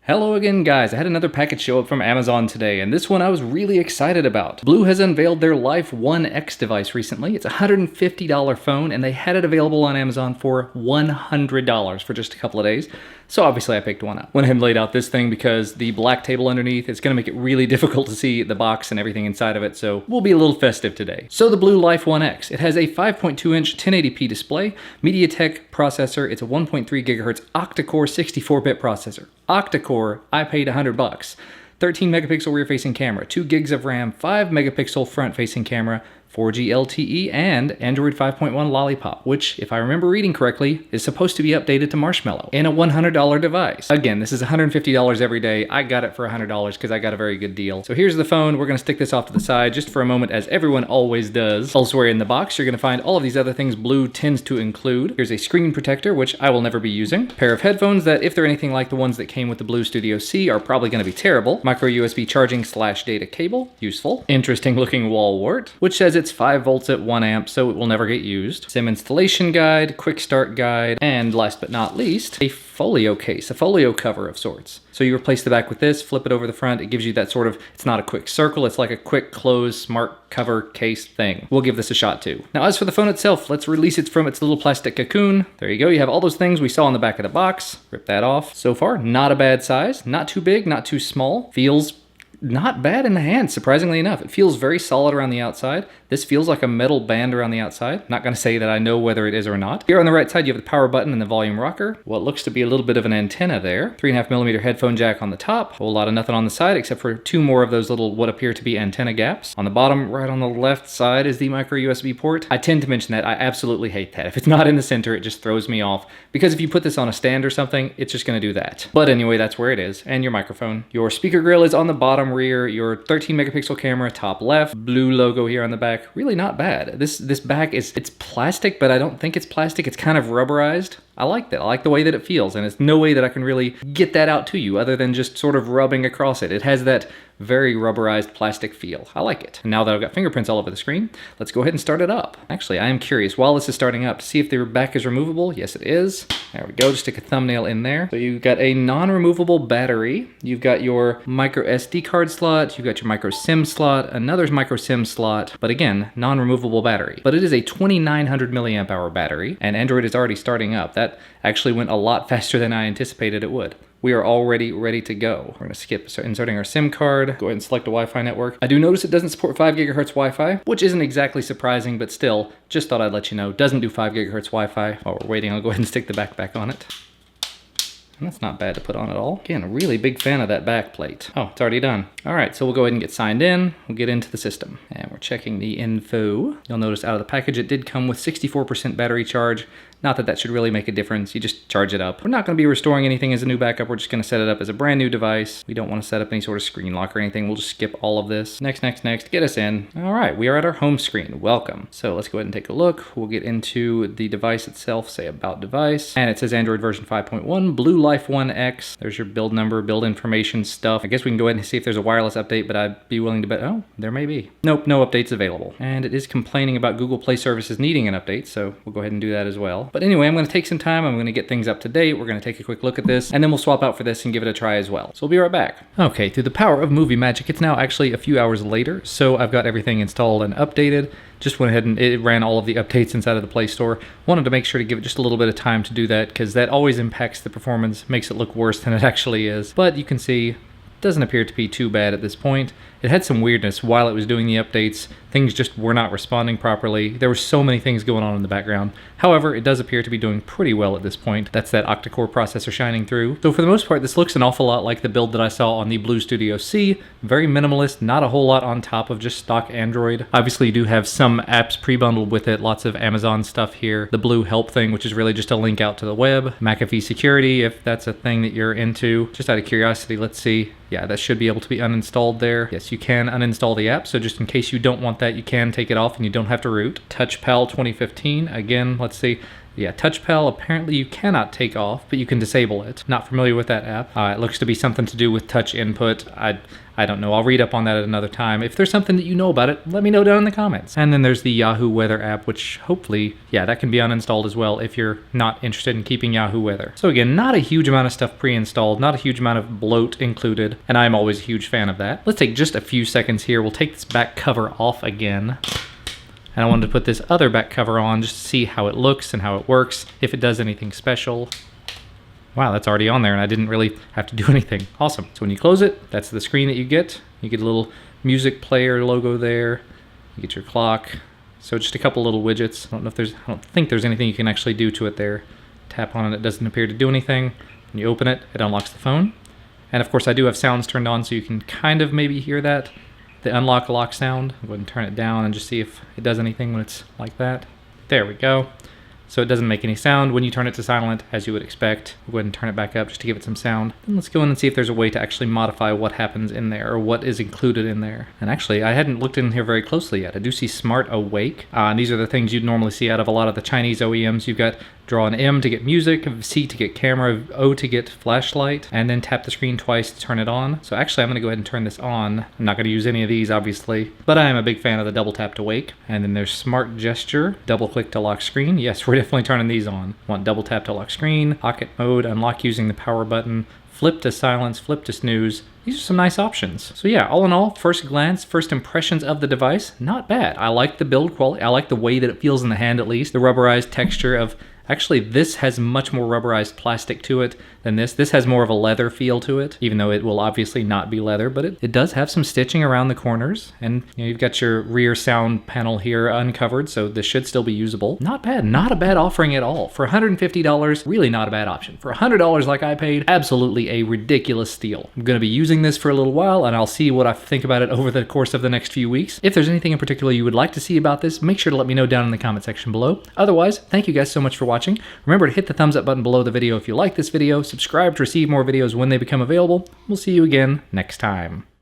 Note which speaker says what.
Speaker 1: Hello again, guys. I had another package show up from Amazon today, and this one I was really excited about. BLU has unveiled their Life 1X device recently. It's a $150 phone, and they had it available on Amazon for $100 for just a couple of days. So obviously I picked one up. Went ahead and laid out this thing because the black table underneath is going to make it really difficult to see the box and everything inside of it, so we'll be a little festive today. So the BLU Life 1X. It has a 5.2-inch 1080p display, MediaTek processor. It's a 1.3 gigahertz octa-core 64-bit processor. Octa-core, I paid $100. 13 megapixel rear-facing camera, 2 gigs of RAM, 5 megapixel front-facing camera, 4G LTE, and Android 5.1 Lollipop, which, if I remember reading correctly, is supposed to be updated to Marshmallow, in a $100 device. Again, this is $150 every day. I got it for $100 because I got a very good deal. So here's the phone. We're going to stick this off to the side just for a moment, as everyone always does. Elsewhere in the box, you're going to find all of these other things BLU tends to include. Here's a screen protector, which I will never be using. A pair of headphones that, if they're anything like the ones that came with the BLU Studio C, are probably going to be terrible. Micro USB charging / data cable, useful. Interesting looking wall wart, which says it's 5 volts at 1 amp, so it will never get used. SIM installation guide, quick start guide, and last but not least, a Folio case, a Folio cover of sorts. So you replace the back with this, flip it over the front, it gives you that sort of, it's not a quick circle, it's like a quick close smart cover case thing. We'll give this a shot too. Now as for the phone itself, let's release it from its little plastic cocoon. There you go, you have all those things we saw on the back of the box. Rip that off. So far, not a bad size, not too big, not too small. Feels not bad in the hand, surprisingly enough. It feels very solid around the outside. This feels like a metal band around the outside. Not going to say that I know whether it is or not. Here on the right side, you have the power button and the volume rocker. What looks to be a little bit of an antenna there. 3.5mm headphone jack on the top. A whole lot of nothing on the side, except for 2 more of those little what appear to be antenna gaps. On the bottom, right on the left side, is the micro USB port. I tend to mention that. I absolutely hate that. If it's not in the center, it just throws me off. Because if you put this on a stand or something, it's just going to do that. But anyway, that's where it is. And your microphone. Your speaker grill is on the bottom rear. Your 13 megapixel camera, top left. BLU logo here on the back. Really not bad. This back it's plastic, but I don't think it's plastic. It's kind of rubberized. I like that. I like the way that it feels, and it's no way that I can really get that out to you other than just sort of rubbing across it. It has that very rubberized plastic feel. I like it. And now that I've got fingerprints all over the screen, let's go ahead and start it up. Actually, I am curious, while this is starting up, to see if the back is removable. Yes, it is. There we go. Just stick a thumbnail in there. So you've got a non-removable battery. You've got your micro SD card slot. You've got your micro SIM slot, another micro SIM slot, but again, non-removable battery. But it is a 2900 milliamp hour battery, and Android is already starting up. That actually went a lot faster than I anticipated it would. We are already ready to go. We're going to skip inserting our SIM card. Go ahead and select a Wi-Fi network. I do notice it doesn't support 5 gigahertz Wi-Fi, which isn't exactly surprising, but still, just thought I'd let you know. Doesn't do 5 gigahertz Wi-Fi. While we're waiting, I'll go ahead and stick the back on it. And that's not bad to put on at all. Again, a really big fan of that back plate. Oh, it's already done. All right, so we'll go ahead and get signed in. We'll get into the system. And we're checking the info. You'll notice out of the package, it did come with 64% battery charge. Not that that should really make a difference. You just charge it up. We're not going to be restoring anything as a new backup. We're just going to set it up as a brand new device. We don't want to set up any sort of screen lock or anything. We'll just skip all of this. Next. Get us in. All right, we are at our home screen. Welcome. So let's go ahead and take a look. We'll get into the device itself, say about device. And it says Android version 5.1, BLU Life 1X. There's your build number, build information stuff. I guess we can go ahead and see if there's a wireless update, but I'd be willing to bet, oh, there may be. Nope, no updates available. And it is complaining about Google Play services needing an update, so we'll go ahead and do that as well. But anyway, I'm going to take some time. I'm going to get things up to date. We're going to take a quick look at this, and then we'll swap out for this and give it a try as well. So we'll be right back. Okay, through the power of movie magic, it's now actually a few hours later, so I've got everything installed and updated. Just went ahead and it ran all of the updates inside of the Play Store. Wanted to make sure to give it just a little bit of time to do that, because that always impacts the performance, makes it look worse than it actually is. But you can see, it doesn't appear to be too bad at this point. It had some weirdness while it was doing the updates. Things just were not responding properly. There were so many things going on in the background. However, it does appear to be doing pretty well at this point. That's that octa-core processor shining through. So for the most part, this looks an awful lot like the build that I saw on the BLU Studio C. Very minimalist, not a whole lot on top of just stock Android. Obviously, you do have some apps pre-bundled with it. Lots of Amazon stuff here. The BLU Help thing, which is really just a link out to the web. McAfee Security, if that's a thing that you're into. Just out of curiosity, let's see. Yeah, that should be able to be uninstalled there. Yes, you can uninstall the app, so just in case you don't want that, you can take it off and you don't have to root. TouchPal 2015, again, let's see. Yeah, TouchPal, apparently you cannot take off, but you can disable it. Not familiar with that app. It looks to be something to do with touch input. I don't know. I'll read up on that at another time. If there's something that you know about it, let me know down in the comments. And then there's the Yahoo Weather app, which hopefully, yeah, that can be uninstalled as well if you're not interested in keeping Yahoo Weather. So again, not a huge amount of stuff pre-installed, not a huge amount of bloat included, and I'm always a huge fan of that. Let's take just a few seconds here. We'll take this back cover off again. And I wanted to put this other back cover on just to see how it looks and how it works, if it does anything special. Wow, that's already on there and I didn't really have to do anything. Awesome. So when you close it, that's the screen that you get. You get a little music player logo there. You get your clock. So just a couple little widgets. I don't think there's anything you can actually do to it there. Tap on it, it doesn't appear to do anything. When you open it, it unlocks the phone. And of course I do have sounds turned on so you can kind of maybe hear that. The unlock lock sound. I'll go ahead and turn it down and just see if it does anything when it's like that. There we go. So it doesn't make any sound when you turn it to silent, as you would expect. We'll go ahead and turn it back up just to give it some sound. And let's go in and see if there's a way to actually modify what happens in there, or what is included in there. And actually, I hadn't looked in here very closely yet. I do see Smart Awake. And these are the things you'd normally see out of a lot of the Chinese OEMs. You've got draw an M to get music, C to get camera, O to get flashlight, and then tap the screen twice to turn it on. So actually, I'm going to go ahead and turn this on. I'm not going to use any of these, obviously, but I am a big fan of the double tap to wake. And then there's Smart Gesture, double click to lock screen. Yes, we're definitely turning these on. Want double tap to lock screen, pocket mode, unlock using the power button, flip to silence, flip to snooze. These are some nice options. So yeah, all in all, first glance, first impressions of the device, not bad. I like the build quality. I like the way that it feels in the hand, at least. The rubberized texture of, actually this has much more rubberized plastic to it than this. This has more of a leather feel to it, even though it will obviously not be leather, but it does have some stitching around the corners. And you've got your rear sound panel here uncovered, so this should still be usable. Not bad, not a bad offering at all. For $150, really not a bad option. For $100 like I paid, absolutely a ridiculous steal. I'm gonna be using this for a little while and I'll see what I think about it over the course of the next few weeks. If there's anything in particular you would like to see about this, make sure to let me know down in the comment section below. Otherwise, thank you guys so much for watching. Remember to hit the thumbs up button below the video if you like this video, subscribe to receive more videos when they become available. We'll see you again next time.